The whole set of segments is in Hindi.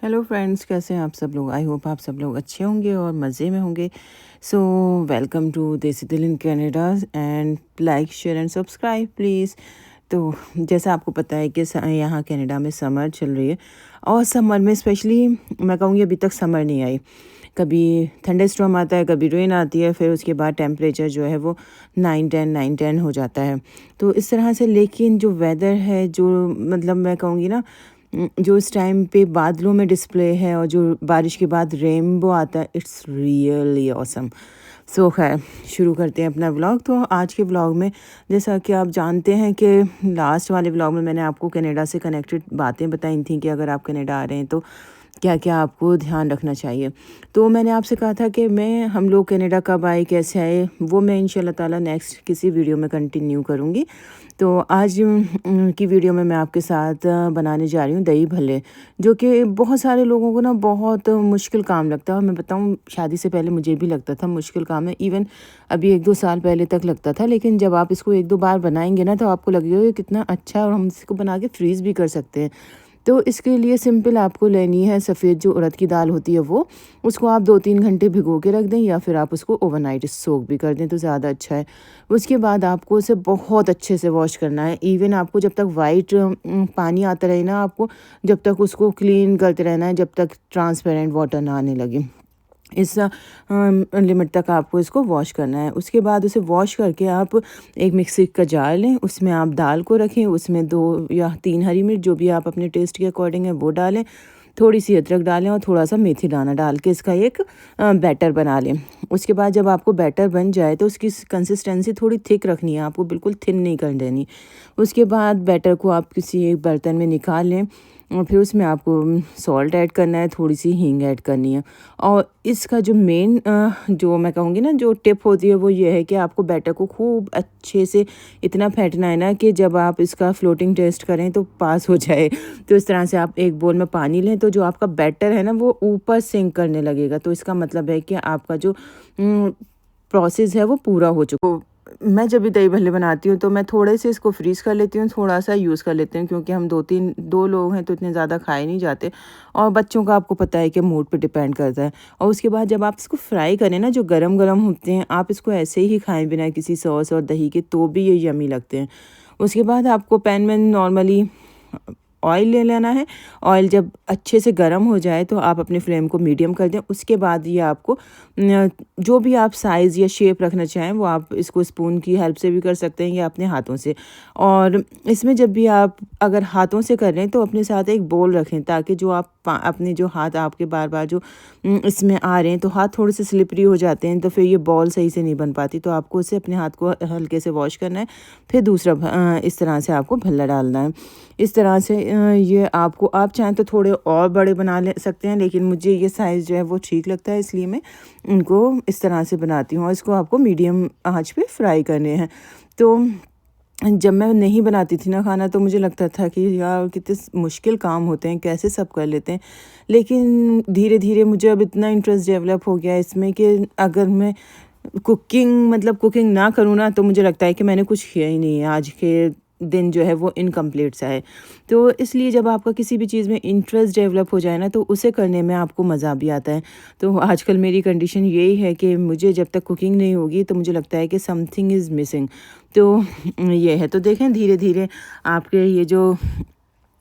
हेलो फ्रेंड्स, कैसे हैं आप सब लोग। आई होप आप सब लोग अच्छे होंगे और मज़े में होंगे। सो वेलकम टू देसी दिल in Canada and like share and subscribe please. तो जैसा आपको पता है कि यहाँ कनाडा में समर चल रही है और समर में स्पेशली मैं कहूँगी अभी तक समर नहीं आई। कभी थंडरस्टॉर्म आता है, कभी रेन आती है, फिर उसके बाद टेम्परेचर जो है वो 9-10 हो जाता है। तो इस तरह से लेकिन जो वेदर है, जो मतलब मैं कहूँगी ना, जो इस टाइम पे बादलों में डिस्प्ले है और जो बारिश के बाद रेनबो आता है, इट्स रियली ऑसम। सो खैर शुरू करते हैं अपना व्लॉग। तो आज के व्लॉग में जैसा कि आप जानते हैं कि लास्ट वाले व्लॉग में मैंने आपको कनाडा से कनेक्टेड बातें बताई थी कि अगर आप कनाडा आ रहे हैं तो क्या क्या आपको ध्यान रखना चाहिए। तो मैंने आपसे कहा था कि हम लोग कनाडा कब आए, कैसे आए, वो मैं इंशाल्लाह ताला नेक्स्ट किसी वीडियो में कंटिन्यू करूँगी। तो आज की वीडियो में मैं आपके साथ बनाने जा रही हूँ दही भल्ले, जो कि बहुत सारे लोगों को ना बहुत मुश्किल काम लगता है। और मैं बताऊँ, शादी से पहले मुझे भी लगता था मुश्किल काम है, इवन अभी 1-2 साल पहले तक लगता था। लेकिन जब आप इसको 1-2 बार बनाएंगे ना तो आपको लगेगा ये कितना अच्छा है और हम इसको बना के फ्रीज़ भी कर सकते हैं। तो इसके लिए सिंपल आपको लेनी है सफ़ेद जो उड़द की दाल होती है वो, उसको आप 2-3 घंटे भिगो के रख दें या फिर आप उसको ओवरनाइट सोक भी कर दें तो ज़्यादा अच्छा है। उसके बाद आपको उसे बहुत अच्छे से वॉश करना है। इवन आपको जब तक वाइट पानी आता रहे ना, आपको जब तक उसको क्लीन करते रहना है, जब तक ट्रांसपेरेंट वाटर ना आने लगे। इस लिमिट तक आपको इसको वॉश करना है। उसके बाद उसे वॉश करके आप एक मिक्सी का जार लें, उसमें आप दाल को रखें, उसमें 2 या 3 हरी मिर्च जो भी आप अपने टेस्ट के अकॉर्डिंग है वो डालें, थोड़ी सी अदरक डालें और थोड़ा सा मेथी दाना डाल के इसका एक बैटर बना लें। उसके बाद जब आपको बैटर बन जाए तो उसकी कंसिस्टेंसी थोड़ी थिक रखनी है, आपको बिल्कुल थिन नहीं कर देनी। उसके बाद बैटर को आप किसी एक बर्तन में निकाल लें और फिर उसमें आपको सॉल्ट ऐड करना है, थोड़ी सी हींग ऐड करनी है। और इसका जो मेन जो मैं कहूँगी ना जो टिप होती है वो ये है कि आपको बैटर को खूब अच्छे से इतना फेंटना है ना कि जब आप इसका फ्लोटिंग टेस्ट करें तो पास हो जाए। तो इस तरह से आप एक बोल में पानी लें तो जो आपका बैटर है ना वो ऊपर सिंक करने लगेगा। तो इसका मतलब है कि आपका जो प्रोसेस है वो पूरा हो चुका। मैं जब भी दही भल्ले बनाती हूँ तो मैं थोड़े से इसको फ्रीज़ कर लेती हूँ, थोड़ा सा यूज़ कर लेती हूँ, क्योंकि हम 2 लोग हैं तो इतने ज़्यादा खाए नहीं जाते और बच्चों का आपको पता है कि मूड पे डिपेंड करता है। और उसके बाद जब आप इसको फ्राई करें ना, जो गरम गरम होते हैं, आप इसको ऐसे ही खाएं बिना किसी सॉस और दही के तो भी ये यमी लगते हैं। उसके बाद आपको पैन में नॉर्मली ऑयल ले लेना है। ऑयल जब अच्छे से गर्म हो जाए तो आप अपने फ्लेम को मीडियम कर दें। उसके बाद ये आपको जो भी आप साइज़ या शेप रखना चाहें वो आप इसको स्पून की हेल्प से भी कर सकते हैं या अपने हाथों से। और इसमें जब भी आप अगर हाथों से कर रहे हैं तो अपने साथ एक बोल रखें, ताकि जो आप अपने जो हाथ आपके बार बार जो इसमें आ रहे हैं तो हाथ थोड़े से स्लिपरी हो जाते हैं, तो फिर ये बॉल सही से नहीं बन पाती। तो आपको उसे अपने हाथ को हल्के से वॉश करना है, फिर दूसरा इस तरह से आपको भल्ला डालना है। इस तरह से ये आपको, आप चाहें तो थोड़े और बड़े बना ले सकते हैं, लेकिन मुझे ये साइज़ जो है वो ठीक लगता है, इसलिए मैं इनको इस तरह से बनाती हूँ। और इसको आपको मीडियम आंच पे फ्राई करने हैं। तो जब मैं नहीं बनाती थी ना खाना तो मुझे लगता था कि यार कितने मुश्किल काम होते हैं, कैसे सब कर लेते हैं। लेकिन धीरे धीरे मुझे अब इतना इंटरेस्ट डेवलप हो गया इसमें कि अगर मैं कुकिंग ना करूँ ना तो मुझे लगता है कि मैंने कुछ किया ही नहीं है, आज के दिन जो है वो इनकम्प्लीट सा है। तो इसलिए जब आपका किसी भी चीज़ में इंटरेस्ट डेवलप हो जाए ना तो उसे करने में आपको मज़ा भी आता है। तो आजकल मेरी कंडीशन यही है कि मुझे जब तक कुकिंग नहीं होगी तो मुझे लगता है कि समथिंग इज़ मिसिंग। तो ये है। तो देखें धीरे धीरे आपके ये जो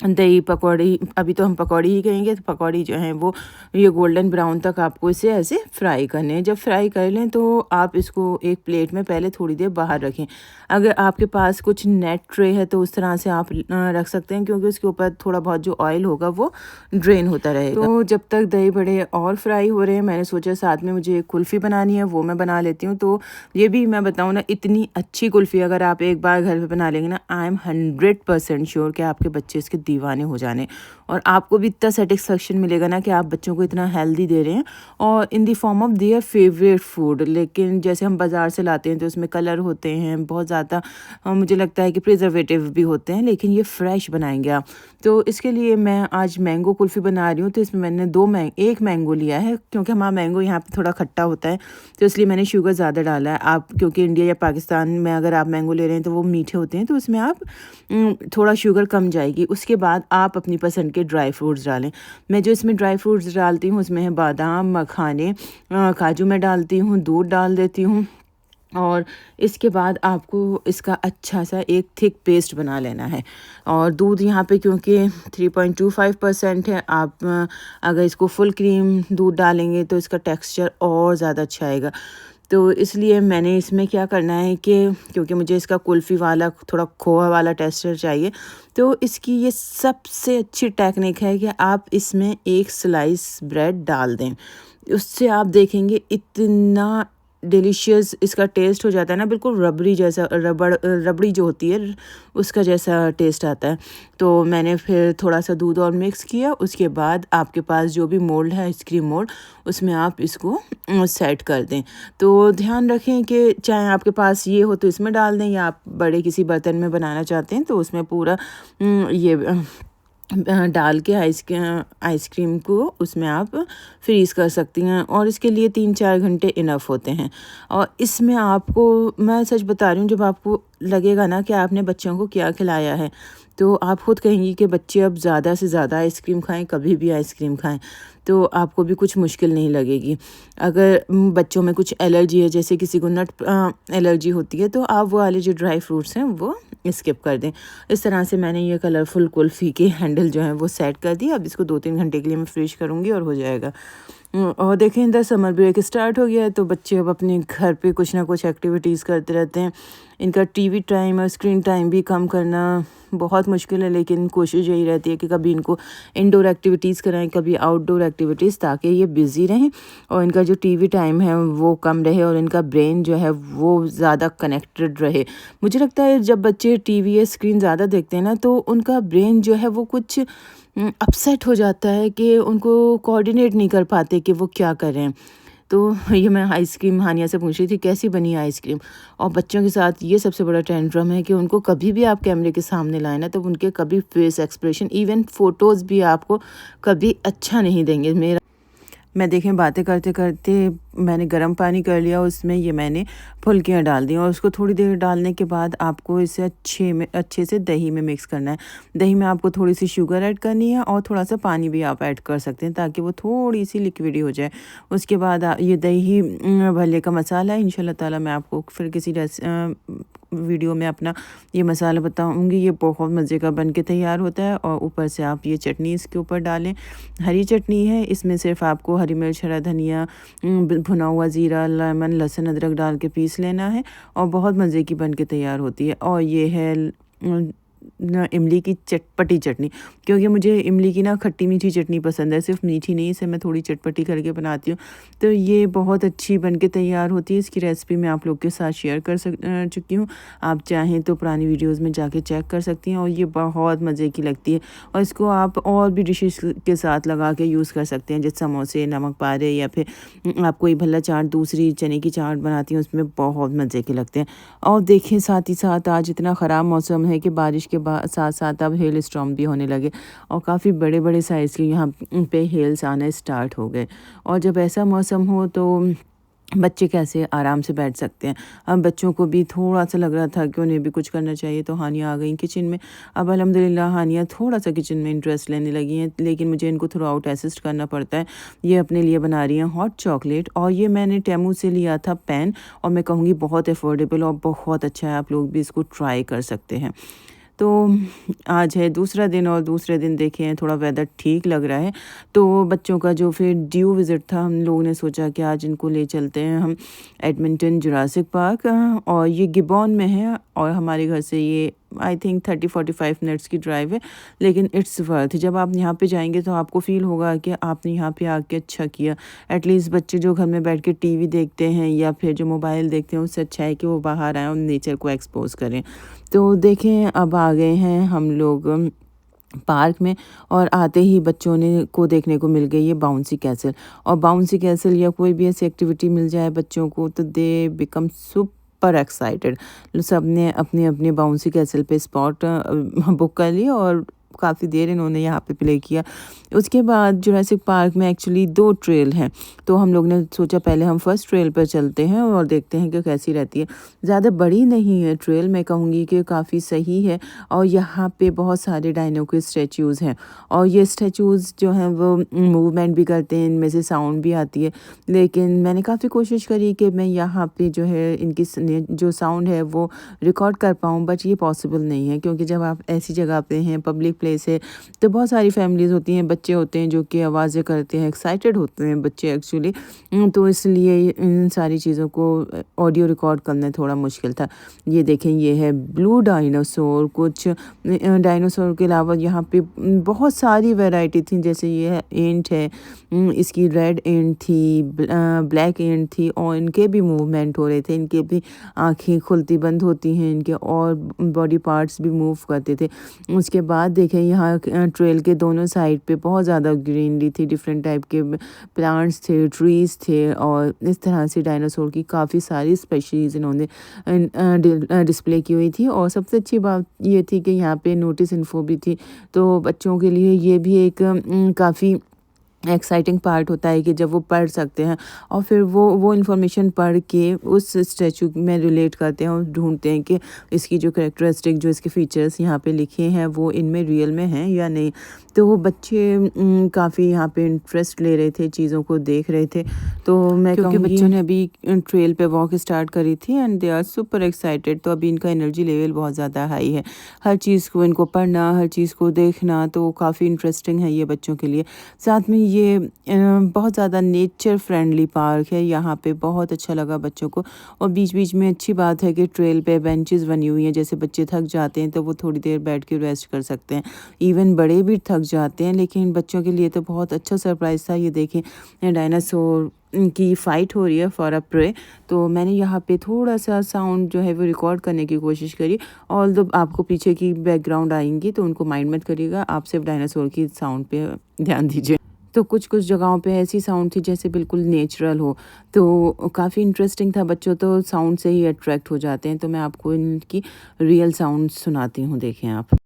दही पकौड़ी, अभी तो हम पकौड़ी ही कहेंगे, तो पकौड़ी जो हैं वो ये गोल्डन ब्राउन तक आपको इसे ऐसे फ्राई करने हैं। जब फ्राई कर लें तो आप इसको एक प्लेट में पहले थोड़ी देर बाहर रखें। अगर आपके पास कुछ नेट ट्रे है तो उस तरह से आप रख सकते हैं, क्योंकि उसके ऊपर थोड़ा बहुत जो ऑयल होगा वो ड्रेन होता रहेगा। तो जब तक दही बड़े और फ्राई हो रहे हैं, मैंने सोचा साथ में मुझे एक कुल्फ़ी बनानी है, वो मैं बना लेती हूँ। तो ये भी मैं बताऊँ ना, इतनी अच्छी कुल्फ़ी अगर आप एक बार घर पे बना लेंगे ना, आई एम 100% श्योर कि आपके बच्चे इसके दीवाने हो जाने। और आपको भी इतना सेटिस्फेक्शन मिलेगा ना कि आप बच्चों को इतना हेल्दी दे रहे हैं और in the form of their favourite food. लेकिन जैसे हम बाज़ार से लाते हैं तो उसमें कलर होते हैं बहुत ज़्यादा, मुझे लगता है कि प्रिजर्वेटिव भी होते हैं, लेकिन ये फ्रेश बनाएंगे आप। तो इसके लिए मैं आज मैंगो कुल्फ़ी बना रही हूँ। तो इसमें मैंने एक मैंगो लिया है, क्योंकि हमारा मैंगो यहाँ पे थोड़ा खट्टा होता है तो इसलिए मैंने शुगर ज़्यादा डाला है। आप क्योंकि इंडिया या पाकिस्तान में अगर आप मैंगो ले रहे हैं तो वो मीठे होते हैं, तो उसमें आप थोड़ा शुगर कम जाएगी। उसके बाद आप अपनी पसंद के ड्राई फ्रूट्स डालें। मैं जो इसमें ड्राई फ्रूट्स डालती हूँ उसमें है बादाम, मखाने, काजू मैं डालती हूँ, दूध डाल देती हूँ। और इसके बाद आपको इसका अच्छा सा एक थिक पेस्ट बना लेना है। और दूध यहाँ पे क्योंकि 3.25% है, आप अगर इसको फुल क्रीम दूध डालेंगे तो इसका टेक्सचर और ज़्यादा अच्छा आएगा। तो इसलिए मैंने इसमें क्या करना है कि क्योंकि मुझे इसका कुल्फ़ी वाला थोड़ा खोआ वाला टेक्सचर चाहिए, तो इसकी ये सबसे अच्छी टेक्निक है कि आप इसमें एक स्लाइस ब्रेड डाल दें। उससे आप देखेंगे इतना डिलीशियस इसका टेस्ट हो जाता है ना, बिल्कुल रबड़ी जैसा, रबड़ी जो होती है उसका जैसा टेस्ट आता है। तो मैंने फिर थोड़ा सा दूध और मिक्स किया। उसके बाद आपके पास जो भी मोल्ड है, आइसक्रीम मोल्ड, उसमें आप इसको सेट कर दें। तो ध्यान रखें कि चाहे आपके पास ये हो तो इसमें डाल दें, या आप बड़े किसी बर्तन में बनाना चाहते हैं तो उसमें पूरा ये डाल के आइसक्रीम को उसमें आप फ्रीज़ कर सकती हैं। और इसके लिए 3-4 घंटे इनफ होते हैं। और इसमें आपको, मैं सच बता रही हूँ, जब आपको लगेगा ना कि आपने बच्चों को क्या खिलाया है, तो आप खुद कहेंगी कि बच्चे अब ज़्यादा से ज़्यादा आइसक्रीम खाएं, कभी भी आइसक्रीम खाएं, तो आपको भी कुछ मुश्किल नहीं लगेगी। अगर बच्चों में कुछ एलर्जी है, जैसे किसी को नट एलर्जी होती है, तो आप वो वाले जो ड्राई फ्रूट्स हैं वो स्किप कर दें। इस तरह से मैंने ये कलरफुल कुल्फ़ी के हैंडल जो हैं वो सेट कर दिए। अब इसको 2-3 घंटे के लिए मैं फ्रीज करूँगी और हो जाएगा। और देखें, इधर समर ब्रेक स्टार्ट हो गया है, तो बच्चे अब अपने घर पे कुछ ना कुछ एक्टिविटीज़ करते रहते हैं। इनका टीवी टाइम और स्क्रीन टाइम भी कम करना बहुत मुश्किल है, लेकिन कोशिश यही रहती है कि कभी इनको इंडोर एक्टिविटीज़ कराएं, कभी आउटडोर एक्टिविटीज़, ताकि ये बिज़ी रहें और इनका जो टीवी टाइम है वो कम रहे और इनका ब्रेन जो है वो ज़्यादा कनेक्टेड रहे। मुझे लगता है जब बच्चे टीवी या स्क्रीन ज़्यादा देखते हैं ना, तो उनका ब्रेन जो है वो कुछ अपसेट हो जाता है कि उनको कोऑर्डिनेट नहीं कर पाते कि वो क्या कर रहे हैं। तो ये मैं आइसक्रीम हानिया से पूछ रही थी कैसी बनी आइसक्रीम। और बच्चों के साथ ये सबसे बड़ा टेंट्रम है कि उनको कभी भी आप कैमरे के सामने लाए ना, तो उनके कभी फेस एक्सप्रेशन, इवन फ़ोटोज़ भी आपको कभी अच्छा नहीं देंगे। मैं देखें, बातें करते करते मैंने गर्म पानी कर लिया, उसमें ये मैंने फुल्कियाँ डाल दी और उसको थोड़ी देर डालने के बाद आपको इसे अच्छे से दही में मिक्स करना है। दही में आपको थोड़ी सी शुगर ऐड करनी है और थोड़ा सा पानी भी आप ऐड कर सकते हैं, ताकि वो थोड़ी सी लिक्विडी हो जाए। उसके बाद ये दही भल्ले का मसाला है, इंशाल्लाह ताला मैं आपको फिर किसी वीडियो में अपना ये मसाला बताऊंगी। ये बहुत मज़े का बन के तैयार होता है। और ऊपर से आप ये चटनी इसके ऊपर डालें, हरी चटनी है, इसमें सिर्फ आपको हरी मिर्च, हरा धनिया, भुना हुआ ज़ीरा, लेमन, लहसुन, अदरक डाल के पीस लेना है और बहुत मज़े की बन के तैयार होती है। और ये है इमली की चटपटी चटनी, क्योंकि मुझे इमली की ना खट्टी मीठी चटनी पसंद है, सिर्फ मीठी नहीं, इसे मैं थोड़ी चटपटी करके बनाती हूँ। तो ये बहुत अच्छी बन के तैयार होती है। इसकी रेसिपी मैं आप लोग के साथ शेयर कर चुकी हूँ। आप चाहें तो पुरानी वीडियोस में जाके चेक कर सकती हैं। और ये बहुत मज़े की लगती है और इसको आप और भी डिशेस के साथ लगा के यूज़ कर सकते हैं, जैसे समोसे, नमक पारे, या फिर आप कोई भल्ला चाट, दूसरी चने की चाट बनाती हैं, उसमें बहुत मज़े के लगते हैं। और देखें, साथ ही साथ आज इतना ख़राब मौसम है कि बारिश के साथ साथ अब हेल स्टॉर्म भी होने लगे और काफ़ी बड़े बड़े साइज़ के यहाँ पे हेल्स आना स्टार्ट हो गए। और जब ऐसा मौसम हो तो बच्चे कैसे आराम से बैठ सकते हैं। अब बच्चों को भी थोड़ा सा लग रहा था कि उन्हें भी कुछ करना चाहिए, तो हानिया आ गई किचन में। अब अल्हम्दुलिल्लाह हानिया थोड़ा सा किचन में इंटरेस्ट लेने लगी हैं, लेकिन मुझे इनको थ्रू आउट असिस्ट करना पड़ता है। ये अपने लिए बना रही हैं हॉट चॉकलेट, और ये मैंने टेमू से लिया था पैन, और मैं कहूँगी बहुत अफोर्डेबल और बहुत अच्छा है। आप लोग भी इसको ट्राई कर सकते हैं। तो आज है दूसरा दिन, और दूसरे दिन देखें थोड़ा वेदर ठीक लग रहा है। तो बच्चों का जो फिर ड्यू विज़िट था, हम लोगों ने सोचा कि आज इनको ले चलते हैं हम एडमिंटन जुरासिक पार्क, और ये गिबॉन में है और हमारे घर से ये आई थिंक 30-45 मिनट्स की ड्राइव है, लेकिन इट्स वर्थ। जब आप यहाँ पे जाएंगे तो आपको फ़ील होगा कि आपने यहाँ पे आके अच्छा किया। एटलीस्ट बच्चे जो घर में बैठ के टीवी देखते हैं या फिर जो मोबाइल देखते हैं, उससे अच्छा है कि वो बाहर आएँ और नेचर को एक्सपोज करें। तो देखें, अब आ गए हैं हम लोग पार्क में, और आते ही बच्चों को देखने को मिल गई है बाउंसी कैसल। और बाउंसी कैसल या कोई भी ऐसी एक्टिविटी मिल जाए बच्चों को तो दे बिकम सुपर एक्साइटेड। सब ने अपने अपने बाउंसी कैसल पे स्पॉट बुक कर लिए और काफ़ी देर इन्होंने यहाँ पे प्ले किया। उसके बाद जुरासिक पार्क में एक्चुअली 2 ट्रेल हैं, तो हम लोग ने सोचा पहले हम फर्स्ट ट्रेल पर चलते हैं और देखते हैं कि कैसी रहती है। ज़्यादा बड़ी नहीं है ट्रेल, मैं कहूँगी कि काफ़ी सही है और यहाँ पे बहुत सारे डायनो के स्टैच्यूज़ हैं और ये स्टैच्यूज़ जो हैं वो मूवमेंट भी करते हैं, इनमें से साउंड भी आती है। लेकिन मैंने काफ़ी कोशिश करी कि मैं यहाँ पे जो है इनकी जो साउंड है वो रिकॉर्ड कर पाऊँ, बट ये पॉसिबल नहीं है क्योंकि जब आप ऐसी जगह पे हैं, पब्लिक प्लेस है, तो बहुत सारी फैमिलीज़ होती हैं, बच्चे होते हैं जो कि आवाज़ें करते हैं, एक्साइटेड होते हैं बच्चे एक्चुअली। तो इसलिए इन सारी चीज़ों को ऑडियो रिकॉर्ड करना थोड़ा मुश्किल था। ये देखें, ये है ब्लू डायनासोर। कुछ डायनासोर के अलावा यहाँ पे बहुत सारी वैरायटी थी, जैसे ये है एंट है, इसकी रेड एंट थी, ब्लैक एंट थी और इनके भी मूवमेंट हो रहे थे, इनके भी आँखें खुलती बंद होती हैं इनके और बॉडी पार्ट्स भी मूव करते थे। उसके बाद देखें यहाँ ट्रेल के दोनों साइड पे बहुत ज़्यादा ग्रीनरी थी, डिफरेंट टाइप के प्लांट्स थे, ट्रीज़ थे और इस तरह से डायनासोर की काफ़ी सारी स्पेशीज़ इन्होंने डिस्प्ले की हुई थी। और सबसे अच्छी बात ये थी कि यहाँ पे नोटिस इन्फो भी थी, तो बच्चों के लिए ये भी एक काफ़ी एक्साइटिंग पार्ट होता है कि जब वो पढ़ सकते हैं और फिर वो इन्फॉर्मेशन पढ़ के उस स्टैचू में रिलेट करते हैं और ढूंढते हैं कि इसकी जो कैरेक्टरिस्टिक, जो इसके फीचर्स यहाँ पे लिखे हैं वो इनमें रियल में हैं या नहीं। तो वो बच्चे काफ़ी यहाँ पे इंटरेस्ट ले रहे थे, चीज़ों को देख रहे थे। तो मैं क्योंकि बच्चों ने अभी ट्रेल पे वॉक स्टार्ट करी थी and they are super excited, तो अभी इनका एनर्जी लेवल बहुत ज़्यादा हाई है। हर चीज़ को इनको पढ़ना, हर चीज़ को देखना तो काफ़ी इंटरेस्टिंग है ये बच्चों के लिए। साथ में ये बहुत ज़्यादा नेचर फ्रेंडली पार्क है, यहाँ पे बहुत अच्छा लगा बच्चों को। और बीच बीच में अच्छी बात है कि ट्रेल पे बेंचेस बनी हुई हैं, जैसे बच्चे थक जाते हैं तो वो थोड़ी देर बैठ के रेस्ट कर सकते हैं। इवन बड़े भी थक जाते हैं, लेकिन बच्चों के लिए तो बहुत अच्छा सरप्राइज़ था। ये देखें, डायनासोर की फ़ाइट हो रही है फॉर अ प्रे। तो मैंने यहाँ पे थोड़ा सा साउंड जो है वो रिकॉर्ड करने की कोशिश करी। ऑल्दो आपको पीछे की बैकग्राउंड आएंगी तो उनको माइंड मत करिएगा, आप सिर्फ डायनासोर की साउंड पे ध्यान दीजिए। तो कुछ जगहों पे ऐसी साउंड थी जैसे बिल्कुल नेचुरल हो, तो काफ़ी इंटरेस्टिंग था। बच्चों तो साउंड से ही अट्रैक्ट हो जाते हैं, तो मैं आपको इनकी रियल साउंड सुनाती हूँ, देखें आप।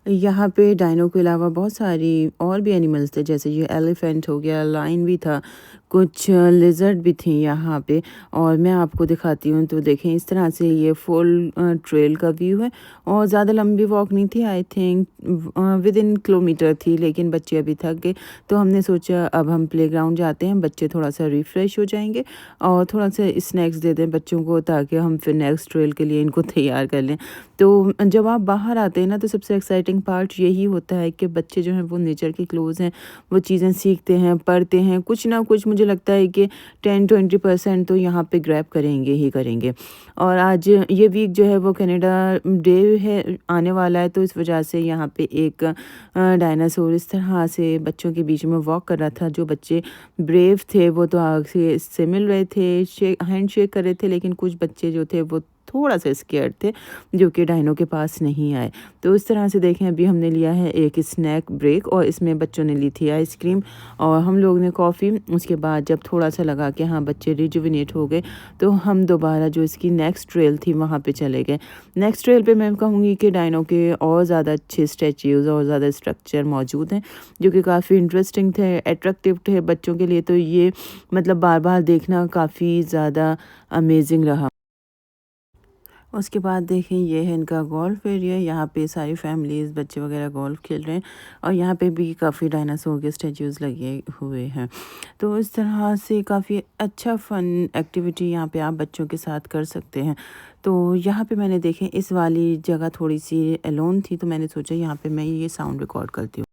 यहाँ पे डायनो के अलावा बहुत सारी और भी एनिमल्स थे, जैसे ये एलिफेंट हो गया, लायन भी था, कुछ लिजर्ड भी थी यहाँ पे। और मैं आपको दिखाती हूँ, तो देखें इस तरह से ये फुल ट्रेल का व्यू है। और ज़्यादा लंबी वॉक नहीं थी, I think with in kilometre थी, लेकिन बच्चे अभी थक गए तो हमने सोचा अब हम प्लेग्राउंड जाते हैं, बच्चे थोड़ा सा रिफ़्रेश हो जाएंगे और थोड़ा सा स्नैक्स दे दें बच्चों को ताकि हम फिर नेक्स्ट ट्रेल के लिए इनको तैयार कर लें। तो जब आप बाहर आते हैं ना, तो सबसे एक्साइटिंग पार्ट यही होता है कि बच्चे जो हैं वो नेचर के क्लोज हैं, वो चीज़ें सीखते हैं, पढ़ते हैं, कुछ ना कुछ मुझे लगता है कि 10-20% तो यहाँ पे ग्रैब करेंगे ही करेंगे। और आज ये वीक जो है वो कनाडा डे है, आने वाला है, तो इस वजह से यहाँ पे एक डायनासोर इस तरह से बच्चों के बीच में वॉक कर रहा था। जो बच्चे ब्रेव थे वो तो आगे से मिल रहे थे, हैंड शेक कर रहे थे, लेकिन कुछ बच्चे जो थे वो थोड़ा सा स्केर्ड थे, जो कि डायनो के पास नहीं आए। तो इस तरह से देखें, अभी हमने लिया है एक स्नैक ब्रेक और इसमें बच्चों ने ली थी आइसक्रीम और हम लोग ने कॉफ़ी। उसके बाद जब थोड़ा सा लगा कि हाँ बच्चे रिजुविनेट हो गए, तो हम दोबारा जो इसकी नेक्स्ट ट्रेल थी वहाँ पे चले गए। नेक्स्ट ट्रेल पे मैं कहूँगी कि डायनो के और ज़्यादा अच्छे स्टैच्यूज़ और ज़्यादा स्ट्रक्चर मौजूद हैं, जो कि काफ़ी इंटरेस्टिंग थे, अट्रैक्टिव थे बच्चों के लिए। तो ये मतलब बार बार देखना काफ़ी ज़्यादा अमेजिंग रहा। उसके बाद देखें, ये है इनका गोल्फ एरिया, यहाँ पे सारी फैमिलीज़ बच्चे वगैरह गोल्फ खेल रहे हैं और यहाँ पे भी काफ़ी डायनासोर के स्टैच्यूज़ लगे हुए हैं। तो इस तरह से काफ़ी अच्छा फ़न एक्टिविटी यहाँ पे आप बच्चों के साथ कर सकते हैं। तो यहाँ पे मैंने देखें इस वाली जगह थोड़ी सी एलोन थी, तो मैंने सोचा यहाँ पे मैं ये साउंड रिकॉर्ड करती हूँ।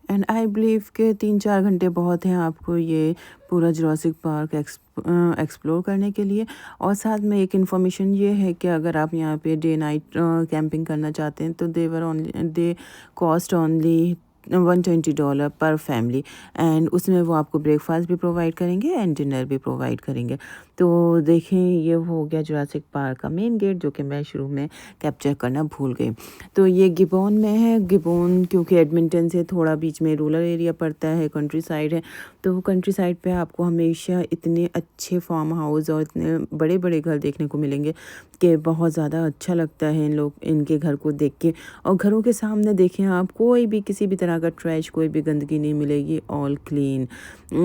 एंड आई बिलीव के 3-4 घंटे बहुत हैं आपको ये पूरा जुरासिक पार्क एक्सप्लोर करने के लिए। और साथ में एक इन्फॉर्मेशन ये है कि अगर आप यहाँ पे डे नाइट कैंपिंग करना चाहते हैं तो दे कॉस्ट ओनली $120 पर फैमिली, एंड उसमें वो आपको ब्रेकफास्ट भी प्रोवाइड करेंगे एंड डिनर भी प्रोवाइड करेंगे। तो देखें, ये हो गया जुरासिक पार्क का मेन गेट, जो कि मैं शुरू में कैप्चर करना भूल गई। तो ये गिबॉन में है। गिबॉन क्योंकि एडमिंटन से थोड़ा बीच में रूरल एरिया पड़ता है, कंट्री साइड है, तो कंट्री साइड पे आपको हमेशा इतने अच्छे फार्म हाउस और इतने बड़े बड़े घर देखने को मिलेंगे कि बहुत ज़्यादा अच्छा लगता है इनके घर को देख के। और घरों के सामने देखें आप, कोई भी किसी भी तरह का ट्रैश, कोई भी गंदगी नहीं मिलेगी, ऑल क्लीन।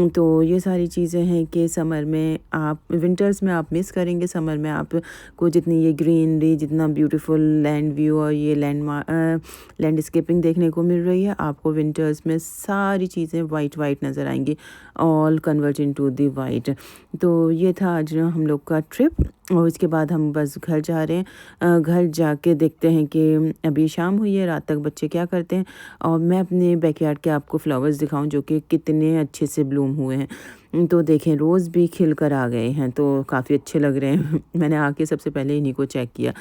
तो ये सारी चीज़ें हैं कि समर में आप, विंटर्स में आप मिस करेंगे, समर में आपको जितनी ये ग्रीनरी, जितना ब्यूटीफुल लैंड व्यू और ये लैंडस्केपिंग देखने को मिल रही है, आपको विंटर्स में सारी चीज़ें वाइट वाइट नज़र आएंगी, all convert into the white. तो ये था आज हम लोग का ट्रिप, और इसके बाद हम बस घर जा रहे हैं। घर जाके देखते हैं कि अभी शाम हुई है, रात तक बच्चे क्या करते हैं, और मैं अपने बैकयार्ड के आपको फ्लावर्स दिखाऊं जो कि कितने अच्छे से ब्लूम हुए हैं। तो देखें, रोज़ भी खिल कर आ गए हैं, तो काफ़ी अच्छे लग रहे हैं। मैंने आके सबसे पहले इन्हीं को चेक किया।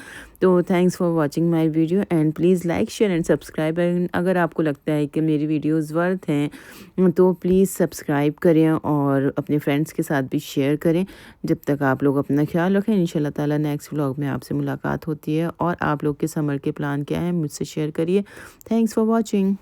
तो thanks for watching my video and please like share and subscribe. And अगर आपको लगता है कि मेरी वीडियोज़ वर्थ हैं तो प्लीज़ सब्सक्राइब करें और अपने फ्रेंड्स के साथ भी शेयर करें। जब तक आप लोग अपना ख्याल रखें, इंशाल्लाह ताला नेक्स्ट व्लॉग में आपसे मुलाकात होती है। और आप लोग के समर के प्लान क्या हैं मुझसे शेयर करिए। Thanks for watching.